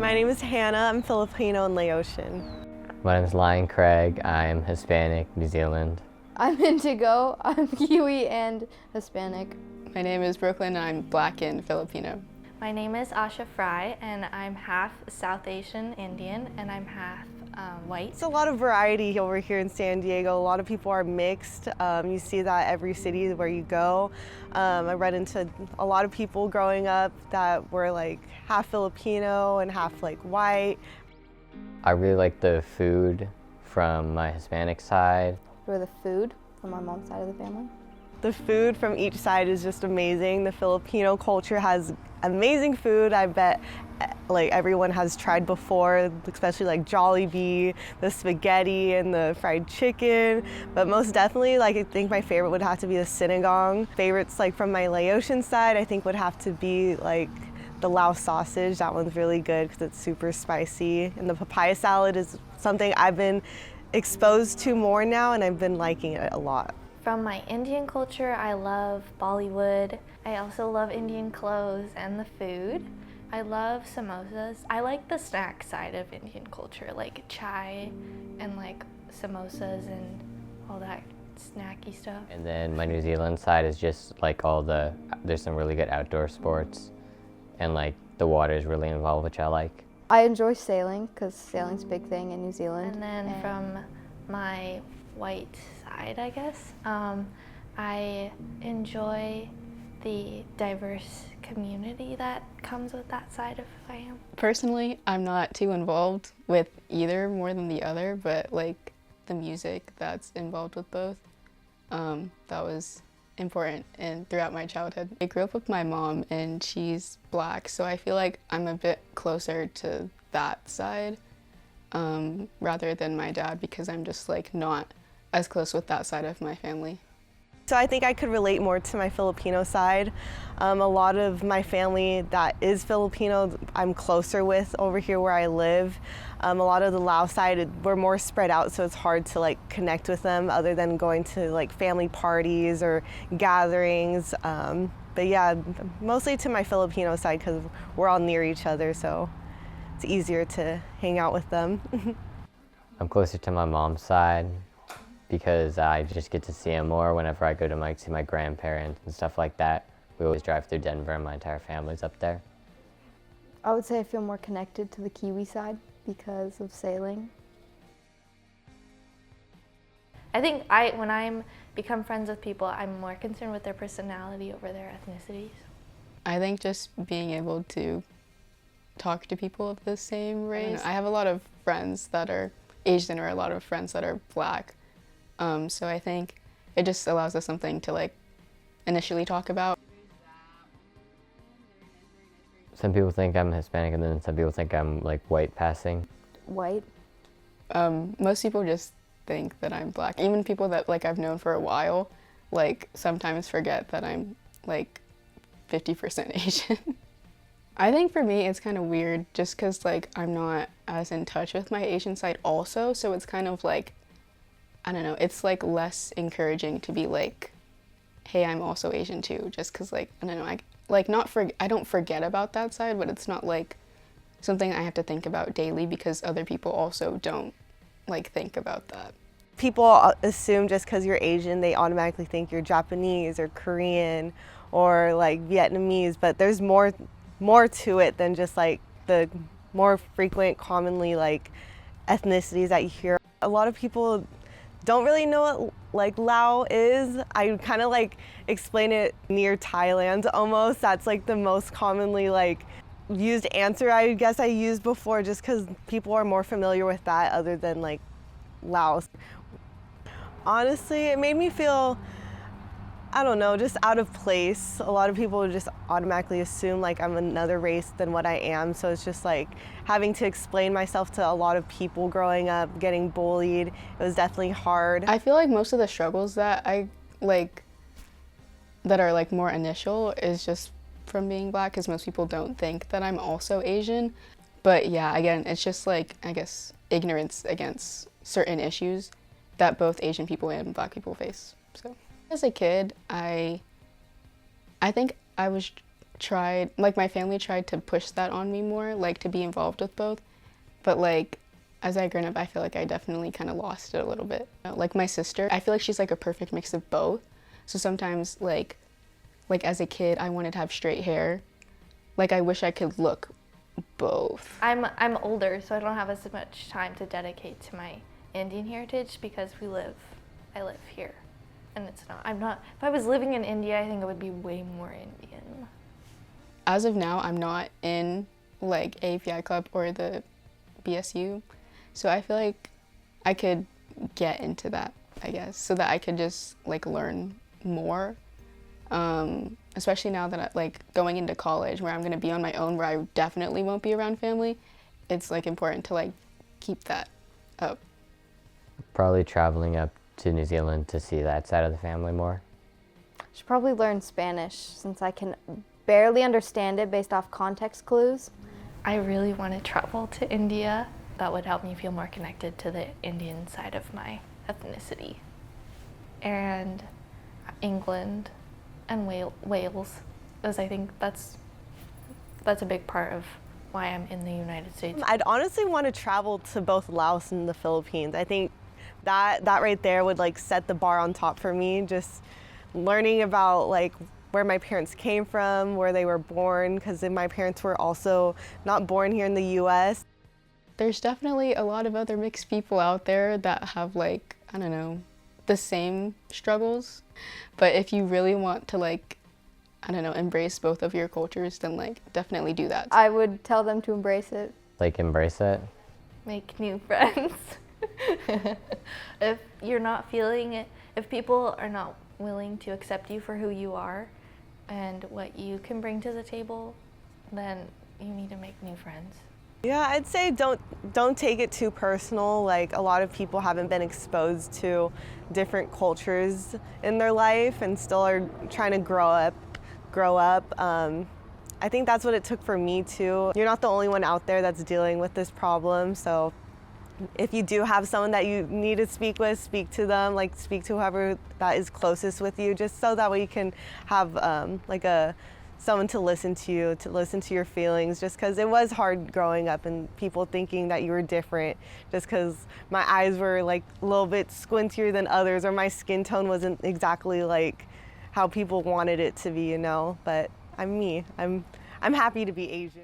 My name is Hannah. I'm Filipino and Laotian. My name is Lion Craig. I'm Hispanic, New Zealand. I'm Indigo. I'm Kiwi and Hispanic. My name is Brooklyn and I'm Black and Filipino. My name is Asha Fry and I'm half South Asian Indian and I'm half white. It's a lot of variety over here in San Diego. A lot of people are mixed. You see that every city where you go. I ran into a lot of people growing up that were like half Filipino and half like white. I really like the food from my Hispanic side. For the food from our mom's side of the family. The food from each side is just amazing. The Filipino culture has amazing food. I bet like everyone has tried before, especially like Jollibee, the spaghetti and the fried chicken. But most definitely, like I think my favorite would have to be the sinigang. Favorites like from my Laotian side, I think would have to be like the Lao sausage. That one's really good because it's super spicy. And the papaya salad is something I've been exposed to more now and I've been liking it a lot. From my Indian culture, I love Bollywood. I also love Indian clothes and the food. I love samosas. I like the snack side of Indian culture, like chai and like samosas and all that snacky stuff. And then my New Zealand side is just like there's some really good outdoor sports and like the water is really involved, which I like. I enjoy sailing because sailing's a big thing in New Zealand. And then from my white side, I guess, I enjoy the diverse community that comes with that side of who I am. Personally, I'm not too involved with either more than the other, but like the music that's involved with both, that was important and throughout my childhood. I grew up with my mom and she's Black, so I feel like I'm a bit closer to that side rather than my dad because I'm just like not as close with that side of my family. So I think I could relate more to my Filipino side. A lot of my family that is Filipino, I'm closer with over here where I live. A lot of the Lao side, we're more spread out, so it's hard to like connect with them other than going to like family parties or gatherings. But yeah, mostly to my Filipino side because we're all near each other, so it's easier to hang out with them. I'm closer to my mom's side because I just get to see them more whenever I go to see my grandparents and stuff like that. We always drive through Denver and my entire family's up there. I would say I feel more connected to the Kiwi side because of sailing. I think when I become friends with people, I'm more concerned with their personality over their ethnicities. I think just being able to talk to people of the same race. I have a lot of friends that are Asian or a lot of friends that are Black. So I think it just allows us something to like initially talk about. Some people think I'm Hispanic and then some people think I'm like white passing. White? Most people just think that I'm Black. Even people that like I've known for a while, like sometimes forget that I'm like 50% Asian. I think for me it's kind of weird just because like I'm not as in touch with my Asian side also, so it's kind of like, I don't know, it's like less encouraging to be like, hey, I'm also Asian too, just because like, I don't know, I don't forget about that side, but it's not like something I have to think about daily because other people also don't like think about that. People assume just because you're Asian, they automatically think you're Japanese or Korean or like Vietnamese, but there's more to it than just like the more frequent, commonly like ethnicities that you hear. A lot of people don't really know what like Lao is. I kind of like explain it near Thailand almost. That's like the most commonly like used answer I guess I used before just because people are more familiar with that other than like Laos. Honestly, it made me feel, I don't know, just out of place. A lot of people would just automatically assume like I'm another race than what I am. So it's just like having to explain myself to a lot of people growing up, getting bullied. It was definitely hard. I feel like most of the struggles that I like, that are like more initial is just from being Black because most people don't think that I'm also Asian. But yeah, again, it's just like, I guess, ignorance against certain issues that both Asian people and Black people face, so. As a kid, I think I was tried, like my family tried to push that on me more, like to be involved with both. But like, as I grown up, I feel like I definitely kind of lost it a little bit. Like my sister, I feel like she's like a perfect mix of both. So sometimes like as a kid, I wanted to have straight hair. Like I wish I could look both. I'm older, so I don't have as much time to dedicate to my Indian heritage because I live here. And if I was living in India, I think it would be way more Indian. As of now, I'm not in like API Club or the BSU, so I feel like I could get into that, I guess, so that I could just like learn more, especially now that like going into college where I'm going to be on my own, where I definitely won't be around family. It's like important to like keep that up. Probably traveling up to New Zealand to see that side of the family more. Should probably learn Spanish since I can barely understand it based off context clues. I really want to travel to India. That would help me feel more connected to the Indian side of my ethnicity. And England and Wales, because I think that's a big part of why I'm in the United States. I'd honestly want to travel to both Laos and the Philippines. I think that right there would like set the bar on top for me, just learning about like where my parents came from, where they were born, because my parents were also not born here in the US. There's definitely a lot of other mixed people out there that have like, I don't know, the same struggles. But if you really want to like, I don't know, embrace both of your cultures, then like definitely do that. I would tell them to embrace it. Like embrace it. Make new friends. If you're not feeling it, if people are not willing to accept you for who you are and what you can bring to the table, then you need to make new friends. Yeah, I'd say don't take it too personal. Like a lot of people haven't been exposed to different cultures in their life and still are trying to grow up. I think that's what it took for me too. You're not the only one out there that's dealing with this problem, so if you do have someone that you need to speak with, speak to them, like speak to whoever that is closest with you, just so that way you can have someone to listen to you, to listen to your feelings, just because it was hard growing up and people thinking that you were different just because my eyes were like a little bit squintier than others or my skin tone wasn't exactly like how people wanted it to be, you know, but I'm me. I'm happy to be Asian.